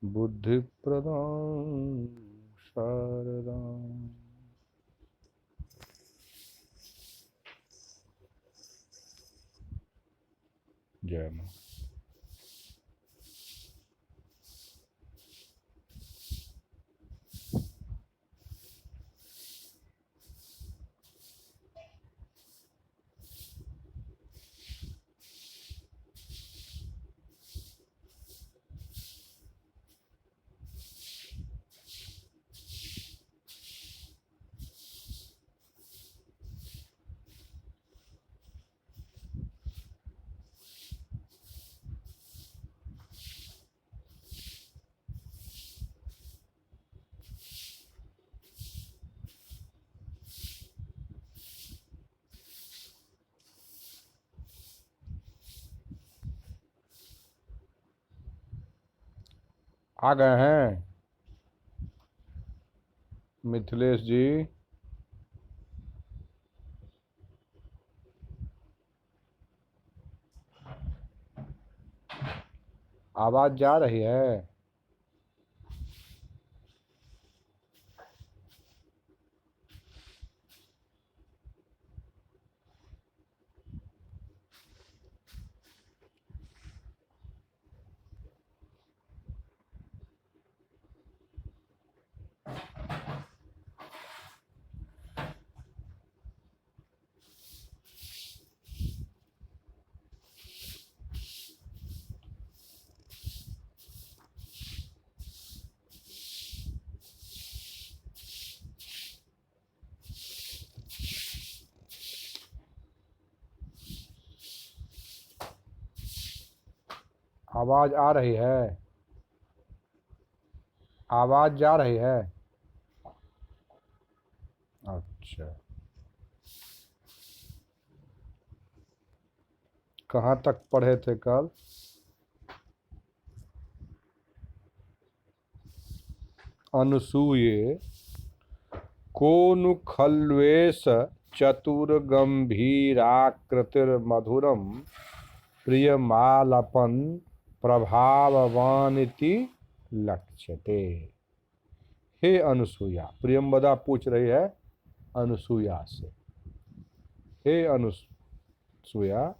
बुद्धिप्रदां शारदाम्। जय मां। आ गए हैं मिथिलेश जी? आवाज जा रही है? आवाज आ रही है? आवाज जा रही है? अच्छा, कहाँ तक पढ़े थे कल? अनसूये कोनु खल्वेश चतुर्गंभीराकृतिर्मधुरम प्रियमालपन प्रभाववानिति लक्ष्यते। हे अनुसूया, प्रियंवदा पूछ रही है अनुसूया से। हे अनुसूया,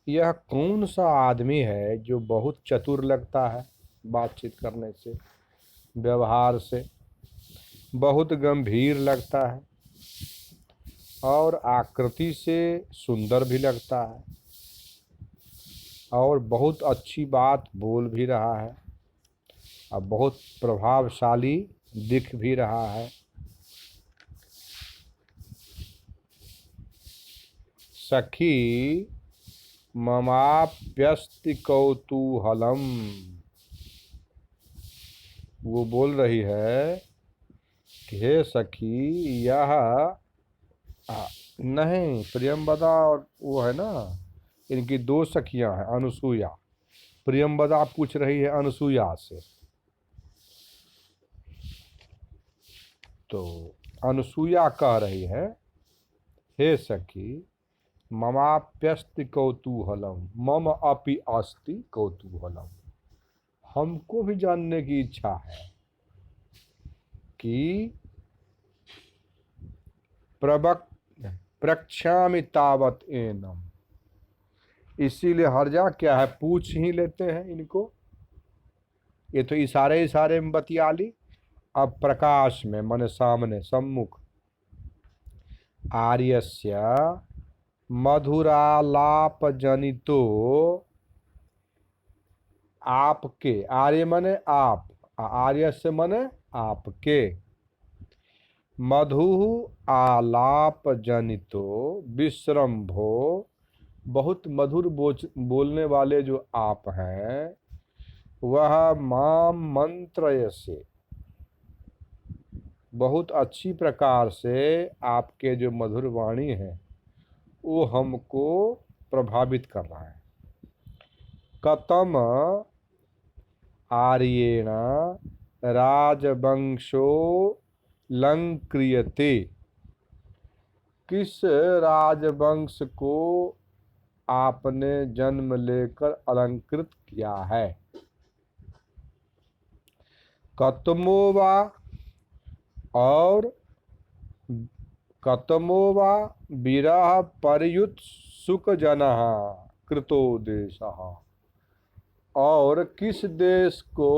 यह कौन सा आदमी है जो बहुत चतुर लगता है, बातचीत करने से, व्यवहार से बहुत गंभीर लगता है और आकृति से सुंदर भी लगता है और बहुत अच्छी बात बोल भी रहा है और बहुत प्रभावशाली दिख भी रहा है। सखी ममाप्यस्ति कौतूहलम, वो बोल रही है कि हे सखी, यह नहीं, प्रियंवदा और वो है ना, इनकी दो सखियां हैं, अनुसूया। प्रियंवदा पूछ रही है अनुसूया से, तो अनुसूया कह रही है हे सखी ममाप्यस्ति कौतूहलम, मम अपि अस्ति कौतूहलम, हमको भी जानने की इच्छा है कि प्रक्ष्यामि तावत एनम, इसीलिए हर्जा क्या है, पूछ ही लेते हैं इनको। ये तो इशारे इशारे में बतिया ली। अब प्रकाश में मन सामने सम्मुख, आर्यस्य मधुरालाप जनितो, आपके, आर्य मने आप, आर्य से मने आपके, मधु आलाप जनितो विश्रम्भो, बहुत मधुर बोलने वाले जो आप हैं, वह माम मंत्र से, बहुत अच्छी प्रकार से आपके जो मधुर वाणी है वो हमको प्रभावित कर रहा है। कतम आर्येण राजवंशो लंक्रियते, किस राजवंश को आपने जन्म लेकर अलंकृत किया है। कतमो वा और कतमो वा विरह परयुत सुख जनः कृतो देशः। और किस देश को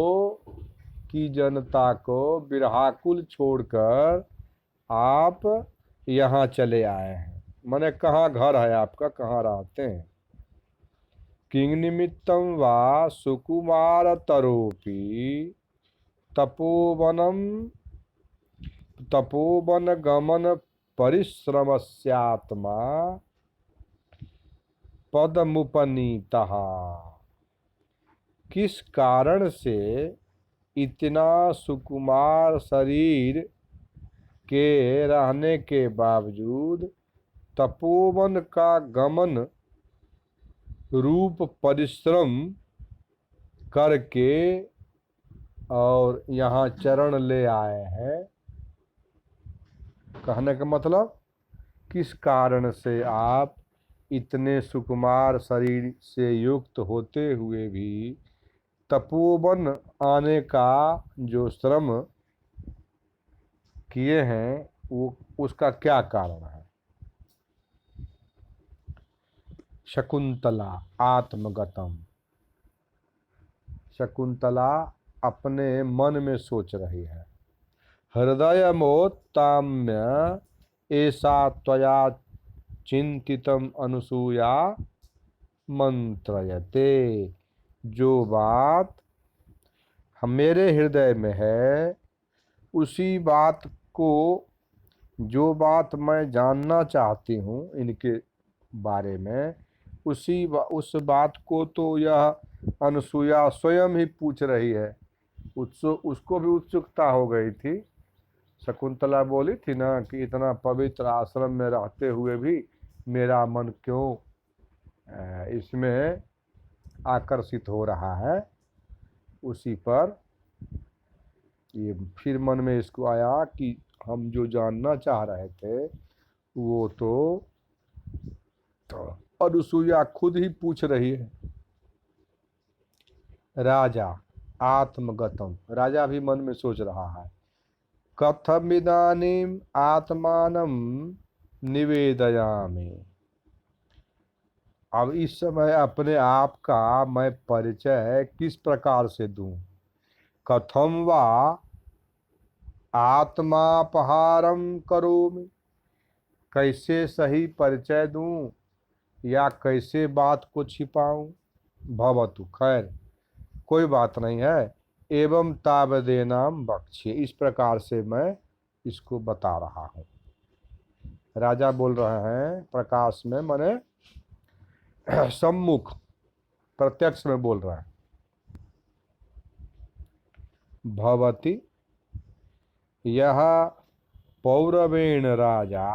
की जनता को विरहाकुल छोड़कर आप यहाँ चले आए हैं, माने कहाँ घर है आपका, कहाँ रहते हैं। किंग निमित्तम वा सुकुमार तरोपी तपोवनम तपोवन गमन परिश्रमस्यात्मा पदमुपनीतः। किस कारण से इतना सुकुमार शरीर के रहने के बावजूद तपोवन का गमन रूप परिश्रम करके और यहाँ चरण ले आए हैं। कहने का मतलब किस कारण से आप इतने सुकुमार शरीर से युक्त होते हुए भी तपोवन आने का जो श्रम किए हैं वो उसका क्या कारण है। शकुंतला आत्मगतम। शकुंतला अपने मन में सोच रही है। हृदय मोत्ताम्य ऐसा त्वया चिंतितम अनुसूया मंत्रयते। जो बात मेरे हृदय में है उसी बात को, जो बात मैं जानना चाहती हूँ इनके बारे में, उस बात को तो यह अनुसूया स्वयं ही पूछ रही है। उसको भी उत्सुकता हो गई थी। शकुंतला बोली थी ना कि इतना पवित्र आश्रम में रहते हुए भी मेरा मन क्यों इसमें आकर्षित हो रहा है। उसी पर ये फिर मन में इसको आया कि हम जो जानना चाह रहे थे वो तो अनुसूया खुद ही पूछ रही है। राजा आत्मगतम। राजा भी मन में सोच रहा है। कथम इदानीम आत्मानम निवेदयामि। अब इस समय अपने आप का मैं परिचय किस प्रकार से दूं। कथम वा आत्मापहारम करोमि। कैसे सही परिचय दूं या कैसे बात को छिपाऊं। भवतु, खैर कोई बात नहीं है। एवं तावदेनाम बक्ष्ये। इस प्रकार से मैं इसको बता रहा हूँ। राजा बोल रहे हैं प्रकाश में, माने सम्मुख प्रत्यक्ष में बोल रहे हैं। भवति यह पौरवेण राजा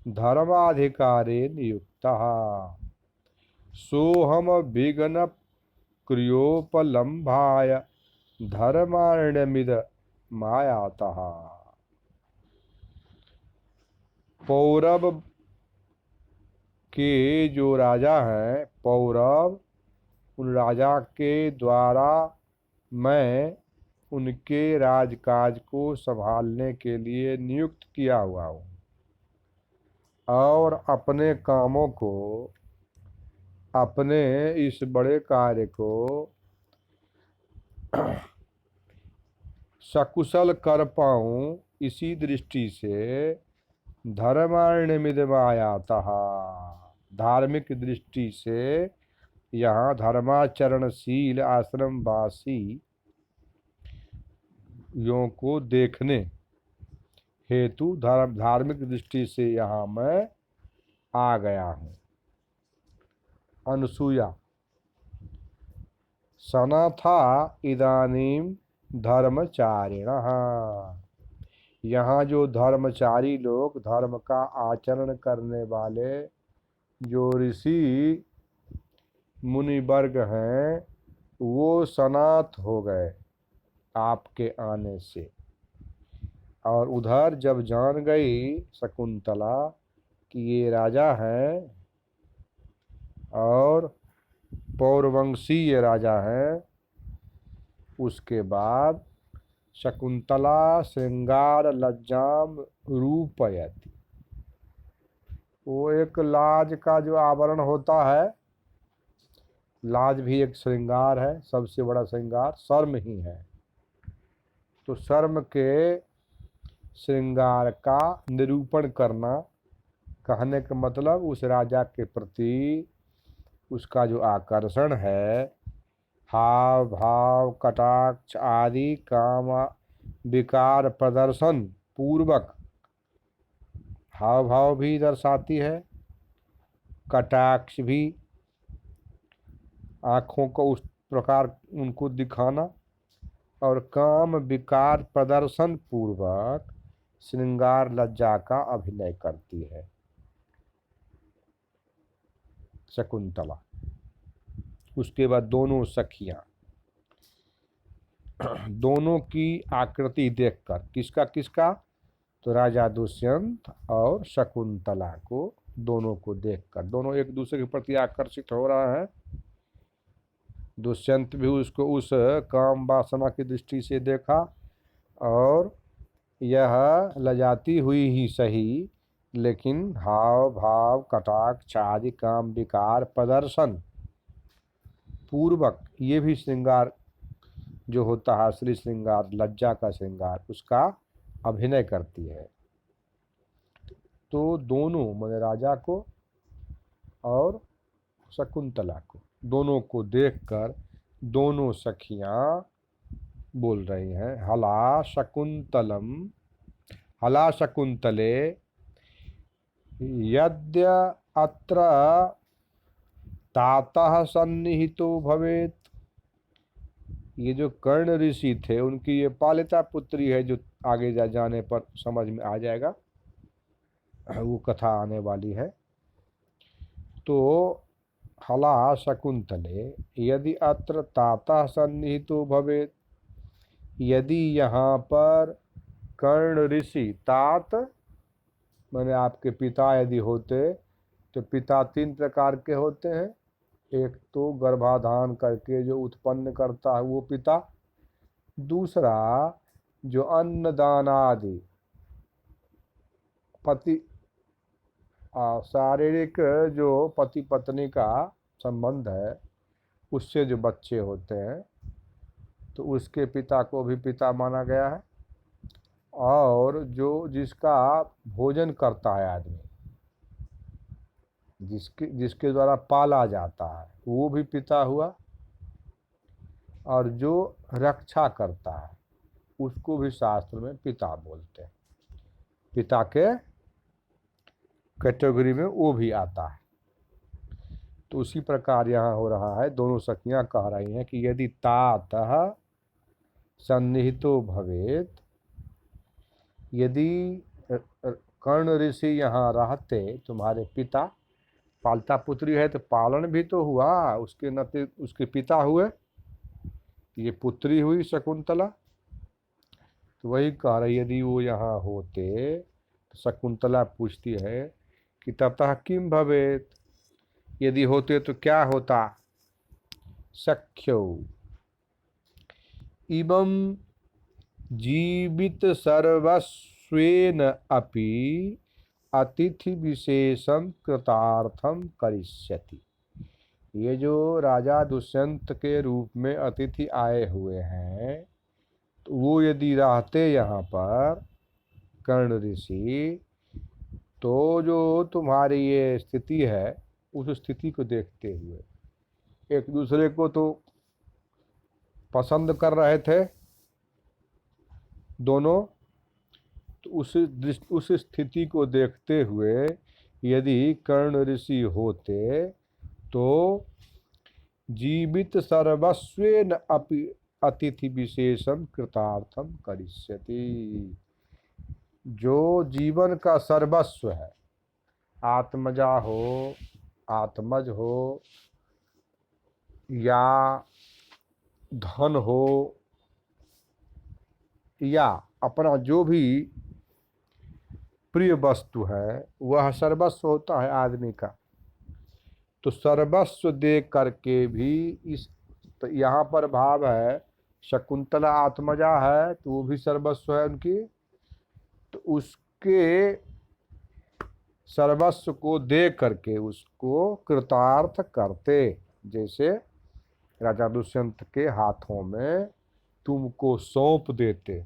धर्माधिकारे नियुक्तः सोहम विघ्न क्रियोपलम्भाय धर्मारण्यमिद मायातः। पौरव के जो राजा हैं, पौरव, उन राजा के द्वारा मैं उनके राजकाज को संभालने के लिए नियुक्त किया हुआ हूँ और अपने कामों को, अपने इस बड़े कार्य को सकुशल कर पाऊँ, इसी दृष्टि से धर्मारण्यमिदमायातः, धार्मिक दृष्टि से यहाँ धर्माचरणशील आश्रमवासी यों को देखने हेतु धार्मिक दृष्टि से यहाँ मैं आ गया हूँ। अनुसूया। सनाथा इदानीम धर्मचारिणः। यहाँ जो धर्मचारी लोग, धर्म का आचरण करने वाले जो ऋषि मुनि वर्ग हैं, वो सनाथ हो गए आपके आने से। और उधर जब जान गई शकुंतला कि ये राजा हैं और पौरवंशीय राजा हैं, उसके बाद शकुंतला श्रृंगार लज्जाम रूपयति, वो एक लाज का जो आवरण होता है, लाज भी एक श्रृंगार है, सबसे बड़ा श्रृंगार शर्म ही है। तो शर्म के श्रृंगार का निरूपण करना, कहने का मतलब उस राजा के प्रति उसका जो आकर्षण है, हाव भाव कटाक्ष आदि काम विकार प्रदर्शन पूर्वक, हाव भाव भी दर्शाती है, कटाक्ष भी, आँखों को उस प्रकार उनको दिखाना, और काम विकार प्रदर्शन पूर्वक श्रृंगार लज्जा का अभिनय करती है शकुंतला। उसके बाद दोनों सखियां, दोनों की आकृति देखकर, किसका किसका, तो राजा दुष्यंत और शकुंतला को, दोनों को देखकर, दोनों एक दूसरे के प्रति आकर्षित हो रहा है। दुष्यंत भी उसको उस काम वासना की दृष्टि से देखा, और यह लजाती हुई ही सही, लेकिन हाव भाव कटाक्ष आदि काम विकार प्रदर्शन पूर्वक, ये भी श्रृंगार जो होता है असली श्रृंगार, लज्जा का श्रृंगार, उसका अभिनय करती है। तो दोनों माने राजा को और शकुंतला को, दोनों को देखकर दोनों सखियां बोल रही हैं, हला शकुंतलम, हला शकुंतले यद्य अत्र तातः सन्निहितो भवेत। ये जो कर्ण ऋषि थे, उनकी ये पालिता पुत्री है, जो आगे जाने पर समझ में आ जाएगा, वो कथा आने वाली है। तो हला शकुंतले यदि अत्र तातः सन्निहितो भवेत, यदि यहाँ पर कर्ण ऋषि, तात माने आपके पिता यदि होते, तो पिता तीन प्रकार के होते हैं। एक तो गर्भाधान करके जो उत्पन्न करता है वो पिता, दूसरा जो अन्नदान आदि पति शारीरिक जो पति पत्नी का संबंध है उससे जो बच्चे होते हैं, तो उसके पिता को भी पिता माना गया है। और जो जिसका भोजन करता है आदमी, जिसके द्वारा पाला जाता है, वो भी पिता हुआ। और जो रक्षा करता है उसको भी शास्त्र में पिता बोलते हैं, पिता के कैटेगरी में वो भी आता है। तो उसी प्रकार यहाँ हो रहा है, दोनों सखियाँ कह रही हैं कि यदि तातः सन्निहितो भवेत, यदि कर्ण ऋषि यहाँ रहते, तुम्हारे पिता, पालता पुत्री है तो पालन भी तो हुआ, उसके नाते उसके पिता हुए, ये पुत्री हुई शकुंतला। तो वही कह रही, यदि वो यहाँ होते, तो शकुंतला पूछती है कि ततः किम भवेत, यदि होते तो क्या होता। सख्यो इमं जीवित सर्वस्वेन अपि अतिथि विशेषम कृतार्थम करिष्यति। ये जो राजा दुष्यंत के रूप में अतिथि आए हुए हैं, तो वो यदि रहते यहाँ पर कर्ण ऋषि, तो जो तुम्हारी ये स्थिति है, उस स्थिति को देखते हुए एक दूसरे को तो पसंद कर रहे थे दोनों, तो उस स्थिति को देखते हुए यदि कर्ण ऋषि होते, तो जीवित सर्वस्वेन अपि अतिथि विशेषम कृतार्थम करिष्यति। जो जीवन का सर्वस्व है, आत्मजा हो, आत्मज हो, या धन हो, या अपना जो भी प्रिय वस्तु है, वह सर्वस्व होता है आदमी का। तो सर्वस्व दे करके भी इस, तो यहाँ पर भाव है शकुंतला आत्मजा है तो वो भी सर्वस्व है उनकी, तो उसके सर्वस्व को दे करके उसको कृतार्थ करते, जैसे राजा दुष्यंत के हाथों में तुमको सौंप देते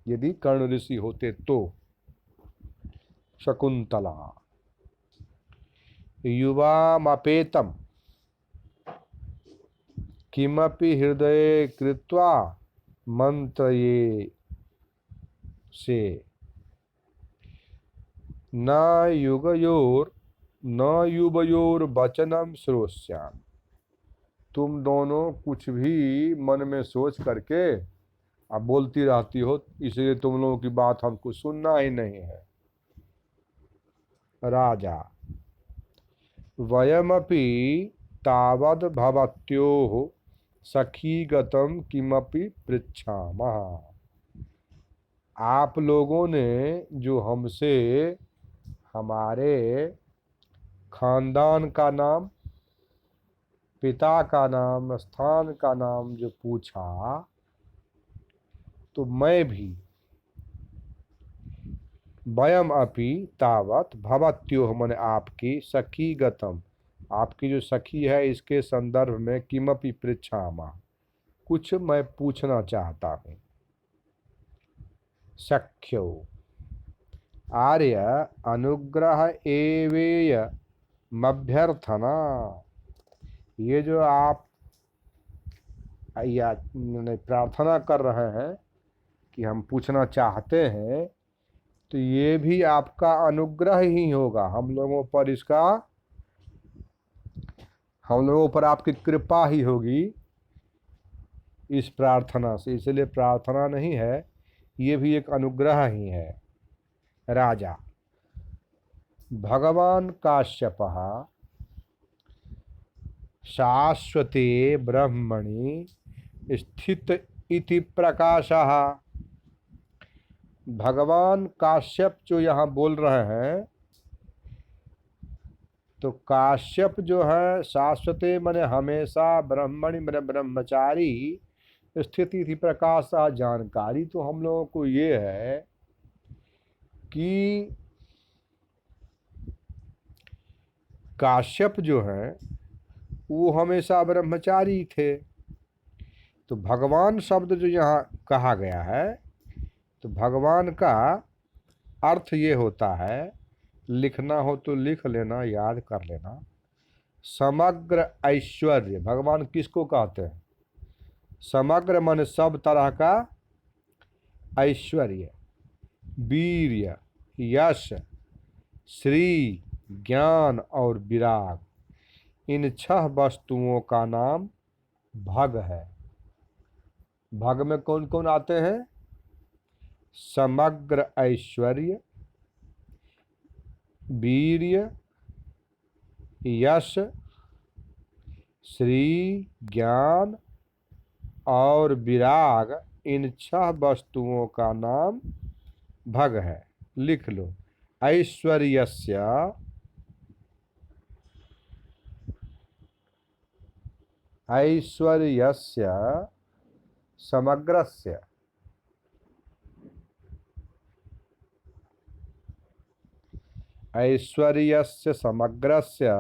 यदि कर्ण ऋषि होते तो। शकुंतला युवामपेतम किमपि हृदये कृत्वा मंत्रये से न युगयोर न युवयोर वचनम श्रोष्याम। तुम दोनों कुछ भी मन में सोच करके अब बोलती रहती हो, इसलिए तुम लोगों की बात हमको सुनना ही नहीं है। राजा वयमपि तावद भवत्योः सखीगतम किमपि पृच्छामः। आप लोगों ने जो हमसे हमारे खानदान का नाम, पिता का नाम, स्थान का नाम जो पूछा, तो मैं भी वयम अपि तावत भवत्योः माने आपकी, सखी गतम आपकी जो सखी है इसके संदर्भ में, किमपि पृच्छामः कुछ मैं पूछना चाहता हूँ। सख्यो आर्य अनुग्रह एवेय मभ्यर्थना। ये जो आप या प्रार्थना कर रहे हैं कि हम पूछना चाहते हैं, तो ये भी आपका अनुग्रह ही होगा हम लोगों पर, इसका हम लोगों पर आपकी कृपा ही होगी इस प्रार्थना से, इसलिए प्रार्थना नहीं है, ये भी एक अनुग्रह ही है। राजा भगवान काश्यपः शाश्वते ब्रह्मणि स्थित इति प्रकाशः। भगवान काश्यप जो यहाँ बोल रहे हैं, तो काश्यप जो है शाश्वते माने हमेशा, ब्रह्मणि माने ब्रह्मचारी, स्थिति थी प्रकाश। जानकारी तो हम लोगों को ये है कि काश्यप जो है वो हमेशा ब्रह्मचारी थे। तो भगवान शब्द जो यहाँ कहा गया है, तो भगवान का अर्थ ये होता है, लिखना हो तो लिख लेना, याद कर लेना। समग्र ऐश्वर्य भगवान किसको कहते हैं? समग्र मन सब तरह का ऐश्वर्य, वीर्य, यश, श्री, ज्ञान और विराग, इन 6 वस्तुओं का नाम भग है। भग में कौन कौन आते हैं? समग्र ऐश्वर्य, वीर्य, यश, श्री, ज्ञान और विराग, इन 6 वस्तुओं का नाम भग है। लिख लो। ऐश्वर्यस्य ऐश्वर्यस्य समग्रस्य ऐश्वर्यस्य समग्रस्य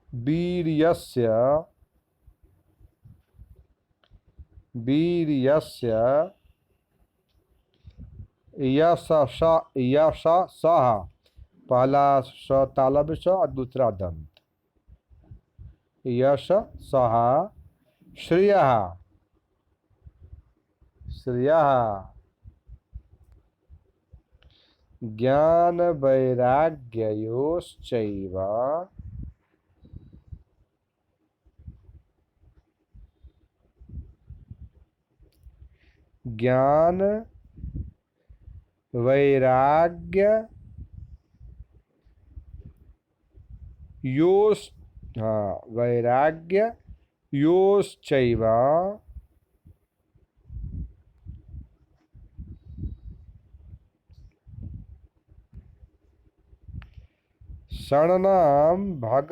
वीर्यस्य यशसः, पहला स तालब स और दूसरा दंत, यशसः, श्रियः, ज्ञान वैराग्ययोश्चैव ज्ञान वैराग्य योस् वैराग्य योश्चैव शरणं भग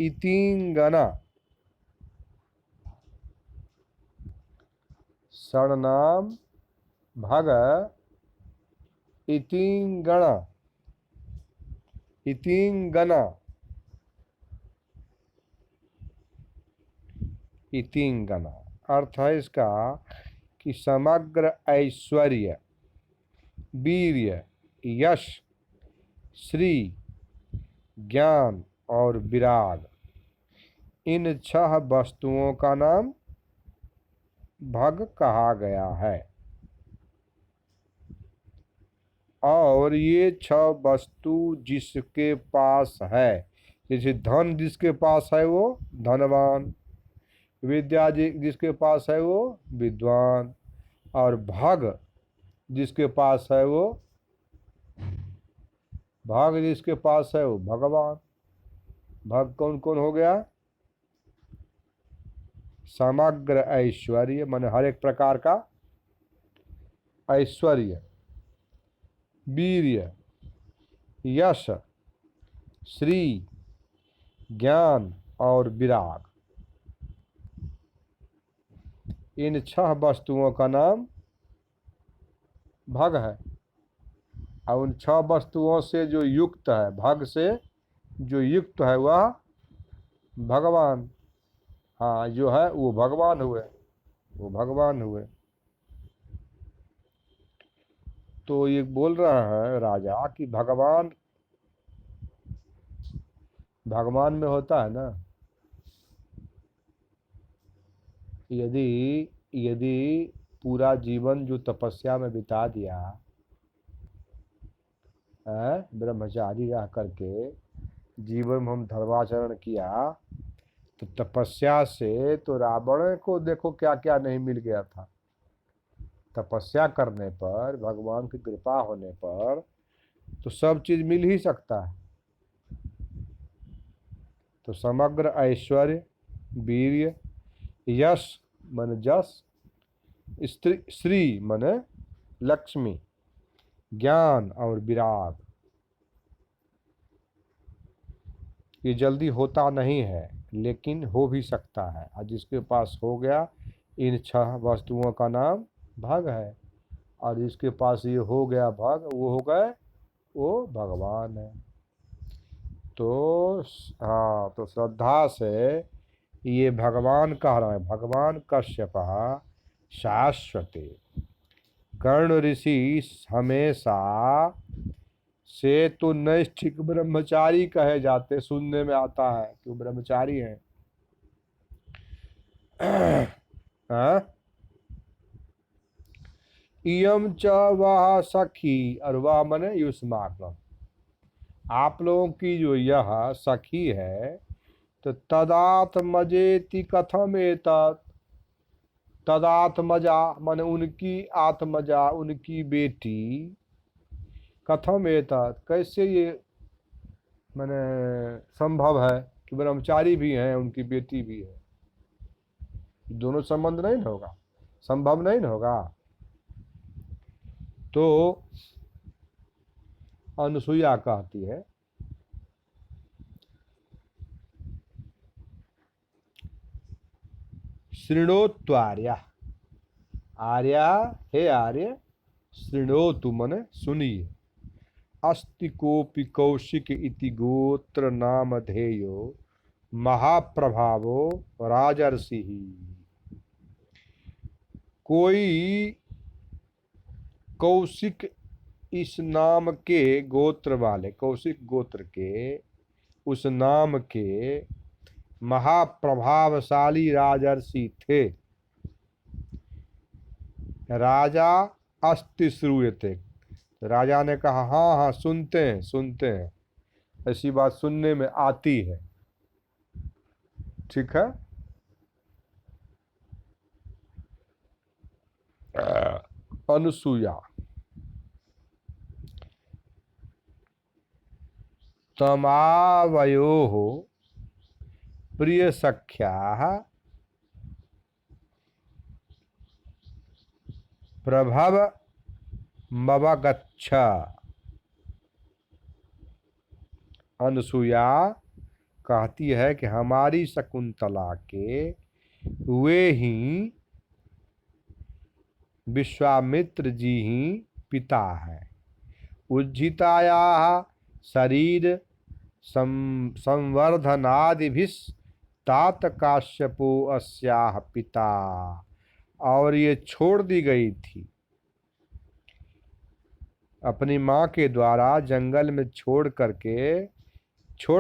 इतिंगना। षण्णाम भग इतिंगण इतिंगना इतिंगना अर्थ है इसका कि समग्र ऐश्वर्य, वीर्य, यश, श्री, ज्ञान और विराग, इन 6 वस्तुओं का नाम भग कहा गया है। और ये 6 वस्तु जिसके पास है, जैसे धन जिसके पास है वो धनवान, विद्या जिसके पास है वो विद्वान, और भग जिसके पास है वो भगवान। भग कौन कौन हो गया? समग्र ऐश्वर्य माने हर एक प्रकार का ऐश्वर्य, वीर्य, यश, श्री, ज्ञान और विराग, इन 6 वस्तुओं का नाम भग है। और उन 6 वस्तुओं से जो युक्त है, भग से जो युक्त है वह भगवान। हाँ, जो है वो भगवान हुए। तो ये बोल रहा है राजा कि भगवान में होता है ना। यदि पूरा जीवन जो तपस्या में बिता दिया है, ब्रह्मचारी रह करके जीवन में हम धर्माचरण किया, तो तपस्या से तो रावण को देखो क्या क्या नहीं मिल गया था। तपस्या करने पर, भगवान की कृपा होने पर तो सब चीज मिल ही सकता है। तो समग्र ऐश्वर्य, वीर्य, यश मन जस, श्री मन लक्ष्मी, ज्ञान और विराग, ये जल्दी होता नहीं है लेकिन हो भी सकता है। और जिसके पास हो गया, इन 6 वस्तुओं का नाम भग है। और जिसके पास ये हो गया भग, वो हो गए वो भगवान है। तो हाँ, तो श्रद्धा से ये भगवान कह रहा है, भगवान कश्यप शाश्वते। कर्ण ऋषि हमेशा से तो नैष्ठिक ब्रह्मचारी कहे जाते, सुनने में आता है कि वो ब्रह्मचारी है। इयम च वह सखी, और वह मने युष्माकम, आप लोगों की जो यह सखी है, तो तदात्मजेति कथम एतत्, तदात्मजा माने उनकी आत्मजा, उनकी बेटी, कथम एतत् कैसे ये माने संभव है कि ब्रह्मचारी भी हैं उनकी बेटी भी है। दोनों संबंध नहीं होगा, संभव नहीं होगा। तो अनुसुईया कहती है शृणोत्वार्या, आर्या हे आर्य, शृणोतु मने सुनिए। अस्ति कोपि कौशिक इति गोत्र नामधेयो महाप्रभावो राजर्षि। कोई कौशिक इस नाम के गोत्र वाले, कौशिक गोत्र के उस नाम के महाप्रभावशाली राजर्षि थे। राजा अस्ति श्रूयते, राजा ने कहा हाँ हाँ सुनते हैं, ऐसी बात सुनने में आती है। ठीक है। अनुसूया तमावयोः प्रिय सख्याः प्रभव मवगच्छ। अनुसूया कहती है कि हमारी शकुंतला के वे ही विश्वामित्र जी ही पिता है। उज्जिताया शरीर संवर्धनादिभिस्तात काश्यपो अस्याह पिता। और ये छोड़ दी गई थी अपनी माँ के द्वारा, जंगल में छोड़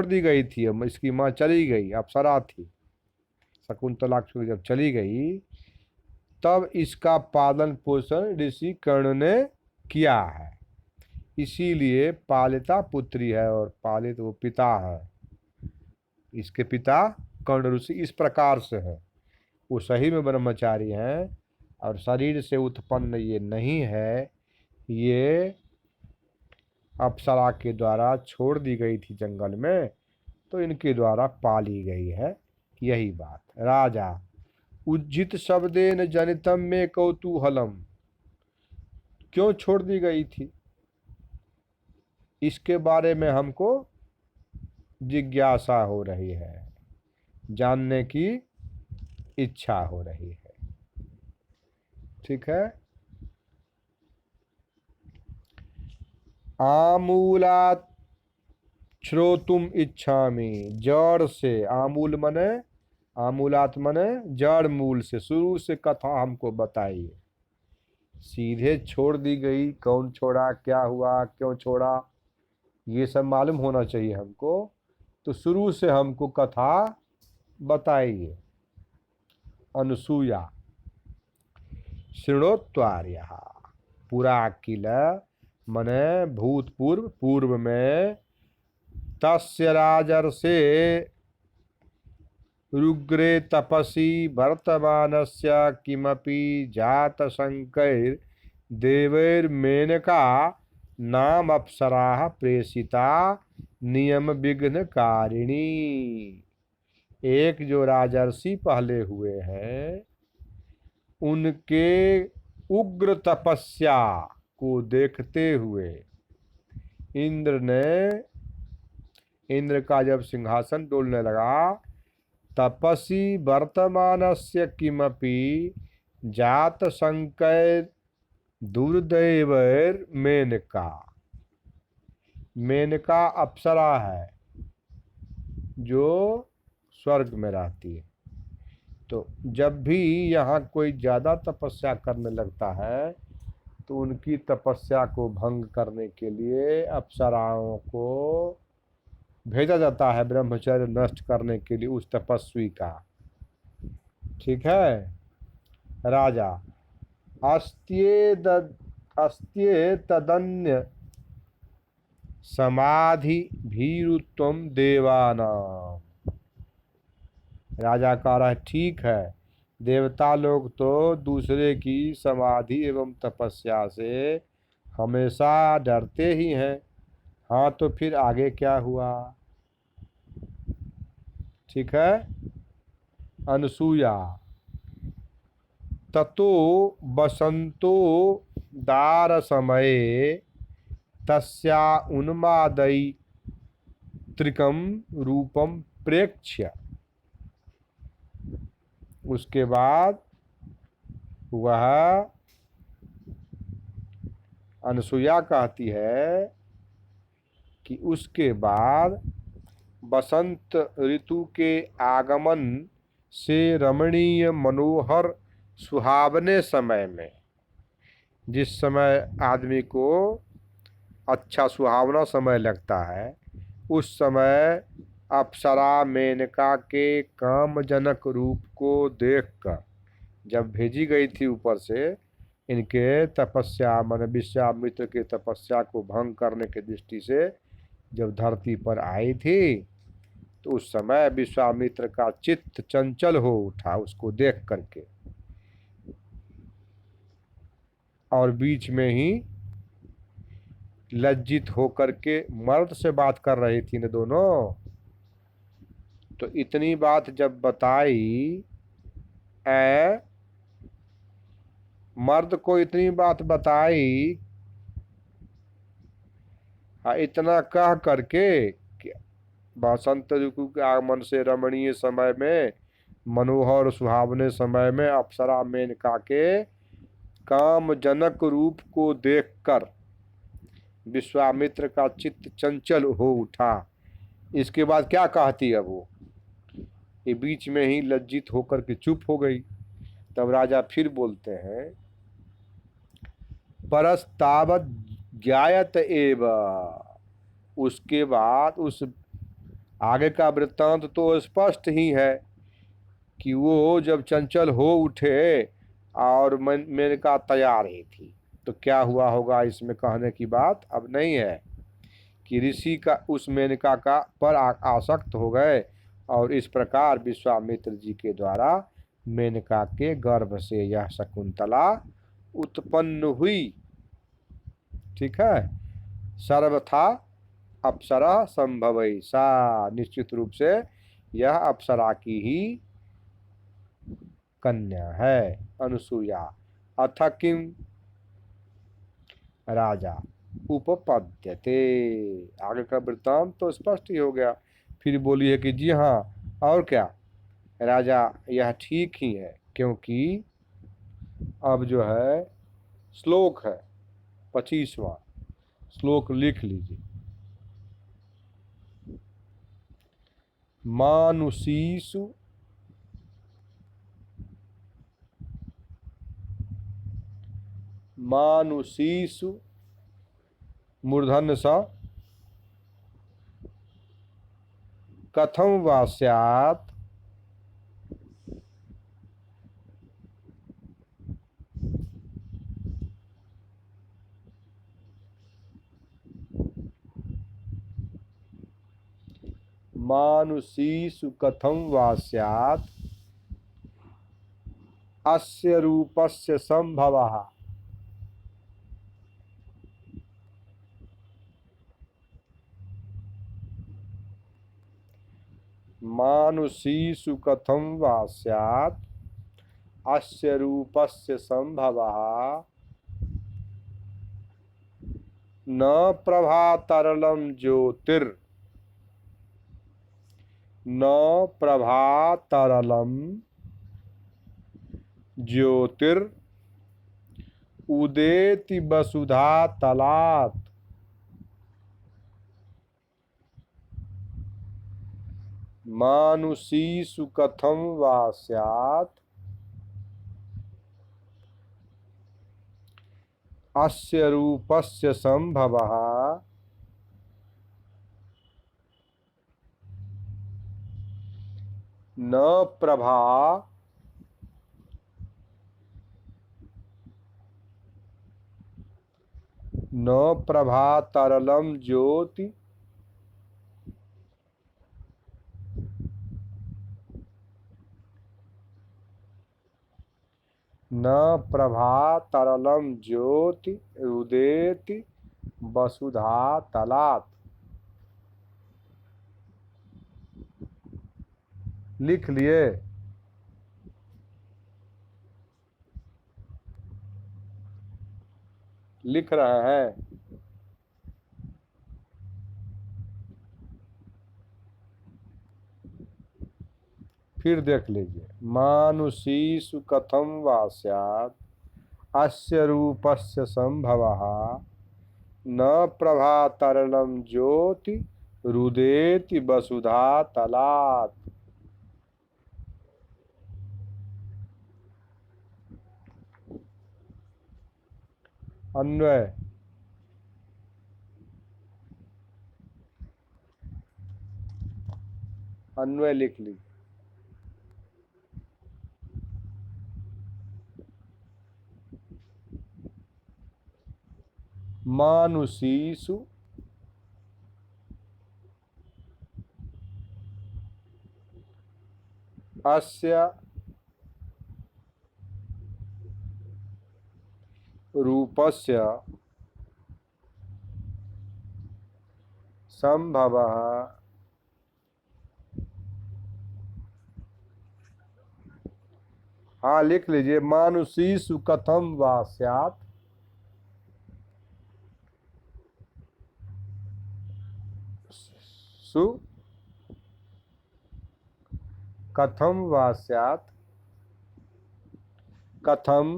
दी गई थी। इसकी माँ चली गई, अप्सरा थी, शकुंतला जब चली गई तब इसका पालन पोषण ऋषि कर्ण ने किया है। इसीलिए पालिता पुत्री है और पालित वो पिता है। इसके पिता कर्ण ऋषि इस प्रकार से है। वो सही में ब्रह्मचारी हैं और शरीर से उत्पन्न ये नहीं है। ये अप्सरा के द्वारा छोड़ दी गई थी जंगल में, तो इनके द्वारा पाली गई है। यही बात। राजा उज्जित शब्देन जनितम में कौतूहलम। क्यों छोड़ दी गई थी, इसके बारे में हमको जिज्ञासा हो रही है, जानने की इच्छा हो रही है। ठीक है। आमूलात श्रोतुम इच्छामि। जड़ से, आमूल मने, आमूलात मने जड़ मूल से, शुरू से कथा हमको बताइए। सीधे छोड़ दी गई, कौन छोड़ा, क्या हुआ, क्यों छोड़ा, ये सब मालूम होना चाहिए हमको। तो शुरू से हमको कथा बताइए। अनुसूया शृणोत्वार्य। पूरा किल मने भूतपूर्व, पूर्व में, तस्य राजर्षे रुग्रे तपसी वर्तमानस्य किमपि जातशंकैर् देवैर्मेनका नाम अप्सराः प्रेषिता नियम विघ्नकारिणी। एक जो राजर्षि पहले हुए हैं, उनके उग्र तपस्या को देखते हुए इंद्र का जब सिंहासन डोलने लगा, तपसी वर्तमानस्य किमपि जात संकैर दुर्दैवैर मेनका। मेनका अप्सरा है जो स्वर्ग में रहती है। तो जब भी यहाँ कोई ज़्यादा तपस्या करने लगता है तो उनकी तपस्या को भंग करने के लिए अप्सराओं को भेजा जाता है ब्रह्मचर्य नष्ट करने के लिए उस तपस्वी का। ठीक है। राजा अस्त्ये तदन्य समाधि भीरुत्वम देवानाम। राजा कह रहा है ठीक है, देवता लोग तो दूसरे की समाधि एवं तपस्या से हमेशा डरते ही हैं। हाँ, तो फिर आगे क्या हुआ। ठीक है। अनुसूया ततो बसंतो दार समये तस्या उन्मादई त्रिकम रूपम प्रेक्ष्य। उसके बाद वह अनुसूया कहती है कि उसके बाद बसंत ऋतु के आगमन से रमणीय मनोहर सुहावने समय में, जिस समय आदमी को अच्छा सुहावना समय लगता है, उस समय अप्सरा मेनका के कामजनक रूप को देखकर जब भेजी गई थी ऊपर से, इनके तपस्या मन विश्वामित्र के तपस्या को भंग करने की दृष्टि से जब धरती पर आई थी, तो उस समय विश्वामित्र का चित्त चंचल हो उठा उसको देख करके, और बीच में ही लज्जित होकर के मर्द से बात कर रही थी न दोनों। तो इतनी बात जब बताई, मर्द को इतनी बात बताई, इतना कह करके कि बसंत ऋतु के आगमन से रमणीय समय में, मनोहर सुहावने समय में अप्सरा मेनका के काम जनक रूप को देखकर विश्वामित्र का चित्त चंचल हो उठा। इसके बाद क्या कहती है वो, ये बीच में ही लज्जित होकर के चुप हो गई। तब राजा फिर बोलते हैं, परस्तावत ज्ञायत एव। उसके बाद उस आगे का वृत्तांत तो स्पष्ट ही है कि वो जब चंचल हो उठे और मेनका तैयार ही थी, तो क्या हुआ होगा इसमें कहने की बात अब नहीं है कि ऋषि का उस मेनका का पर आसक्त हो गए और इस प्रकार विश्वामित्र जी के द्वारा मेनका के गर्भ से यह शकुंतला उत्पन्न हुई। ठीक है, सर्वथा अप्सरा संभवई सा, निश्चित रूप से यह अप्सरा की ही कन्या है, अनुसूया। अथ किम राजा उपपद्यते, आगे का वृत्तांत तो स्पष्ट ही हो गया। फिर बोली है कि जी हाँ, और क्या राजा, यह ठीक ही है, क्योंकि अब जो है श्लोक है 25वां श्लोक लिख लीजिए। मानुषीषु मानुषीषु मूर्धन्य स कथम वा स्यात् मानुषीषु कथम वा स्यात् अस्य रूपस्य संभवः। मानुषीषु कथम वा स्यात् अस्य रूपस्य संभवः न प्रभातरलं ज्योतिर् न प्रभातरलं ज्योतिर् उदेति वसुधा तलात्। मानुषीषु कथम वा स्यात् अस्य रूपस्य संभवः न प्रभा न प्रभातरलं ज्योति न प्रभातरलं ज्योति उदेति वसुधा तलात्। लिख लिए? लिख रहे हैं? फिर देख लीजिए। मानुषीषु कथम वा स्यात् अस्य रूपस्य संभवः न प्रभातरलं ज्योति रुदेति वसुधा तलात्। अन्वय अन्वय लिख ली। मानुषीषु अस्य रूपस्य संभवः हाँ लिख लीजिए। मानुषीषु कथम वा स्यात् सु कथम वा स्यात् कथम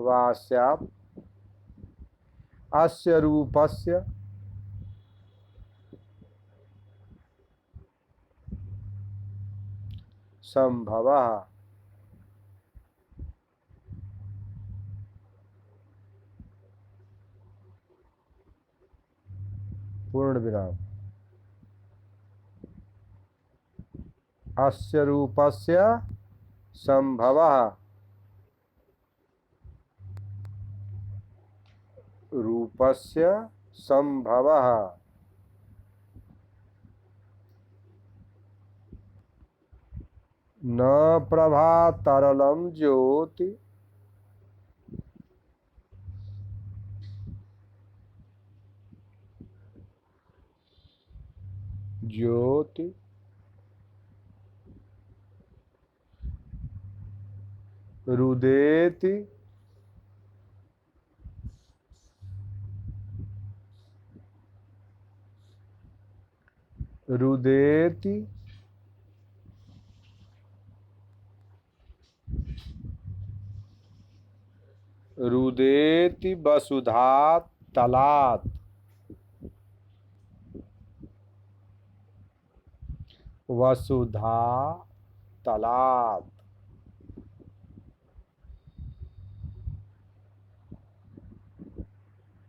वा स्यात् अस्य रूपस्य संभवः। पूर्ण विराम। अस्य रूपस्य संभवः, रूपस्य संभवः। न प्रभा तरलम ज्योति ज्योति रुदेति रुदेति रुदेति वसुधा तलात्। वसुधा तलात्।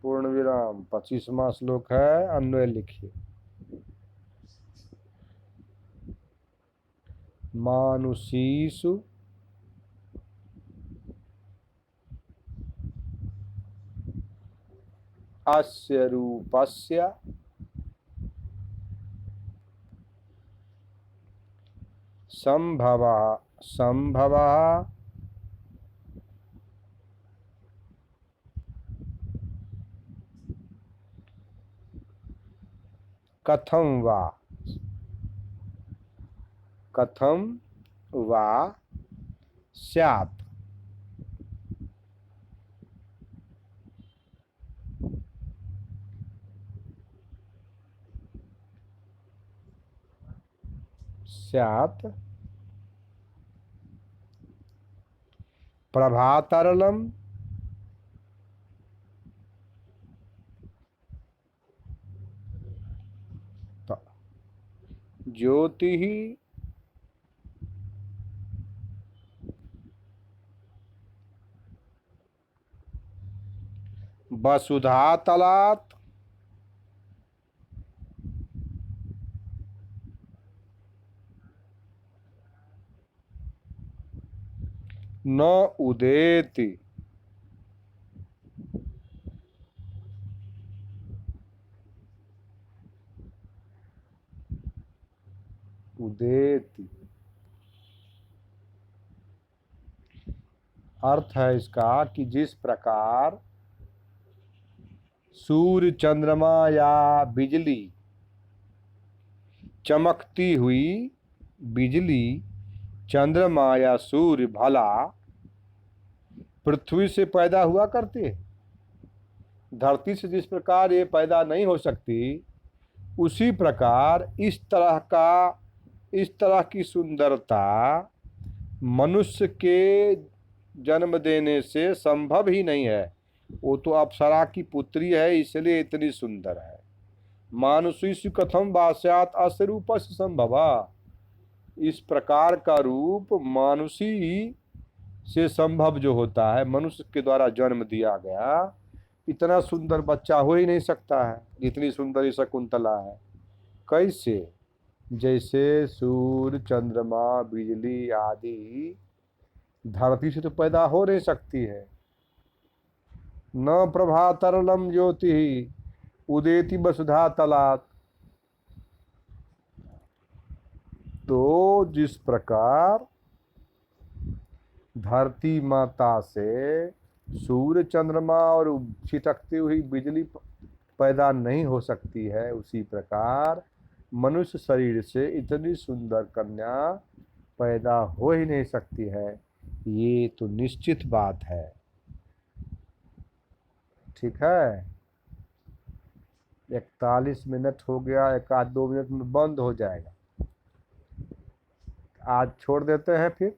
पूर्ण विराम। 25वां श्लोक है, अन्वय लिखिए। मानुषीषु अस्य रूपस्य संभवः संभवः कथं वा स्यात्। स्यात् प्रभातरलम ज्योति वसुधा तलात् न उदेति। उदेति अर्थ है इसका कि जिस प्रकार सूर्य चंद्रमा या बिजली, चमकती हुई बिजली, चंद्रमा या सूर्य भला पृथ्वी से पैदा हुआ करते, धरती से जिस प्रकार ये पैदा नहीं हो सकती, उसी प्रकार इस तरह की सुंदरता मनुष्य के जन्म देने से संभव ही नहीं है। वो तो अप्सरा की पुत्री है, इसलिए इतनी सुंदर है। मानुषीषु कथम वा स्यात् अस्य रूपस्य संभवा। इस प्रकार का रूप मानुषी से संभव जो होता है, मनुष्य के द्वारा जन्म दिया गया, इतना सुंदर बच्चा हो ही नहीं सकता है जितनी सुंदर शकुंतला है। कैसे? जैसे सूर्य, चंद्रमा, बिजली आदि धरती से तो पैदा हो नहीं सकती है। न प्रभा तरलम ज्योति उदेति वसुधा तलात्। तो जिस प्रकार धरती माता से सूर्य, चंद्रमा और छिटकती हुई बिजली पैदा नहीं हो सकती है, उसी प्रकार मनुष्य शरीर से इतनी सुंदर कन्या पैदा हो ही नहीं सकती है। ये तो निश्चित बात है। ठीक है, 41 मिनट हो गया, 1-2 मिनट में बंद हो जाएगा। आज छोड़ देते हैं, फिर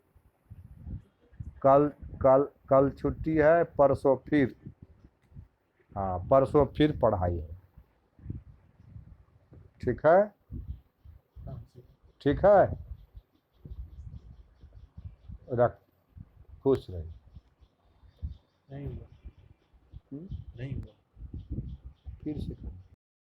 कल कल कल छुट्टी है, परसों फिर, हाँ परसों फिर पढ़ाई है। ठीक है, ठीक है, रख, खुश रही। नहीं हुआ, नहीं हुआ। फिर से कर।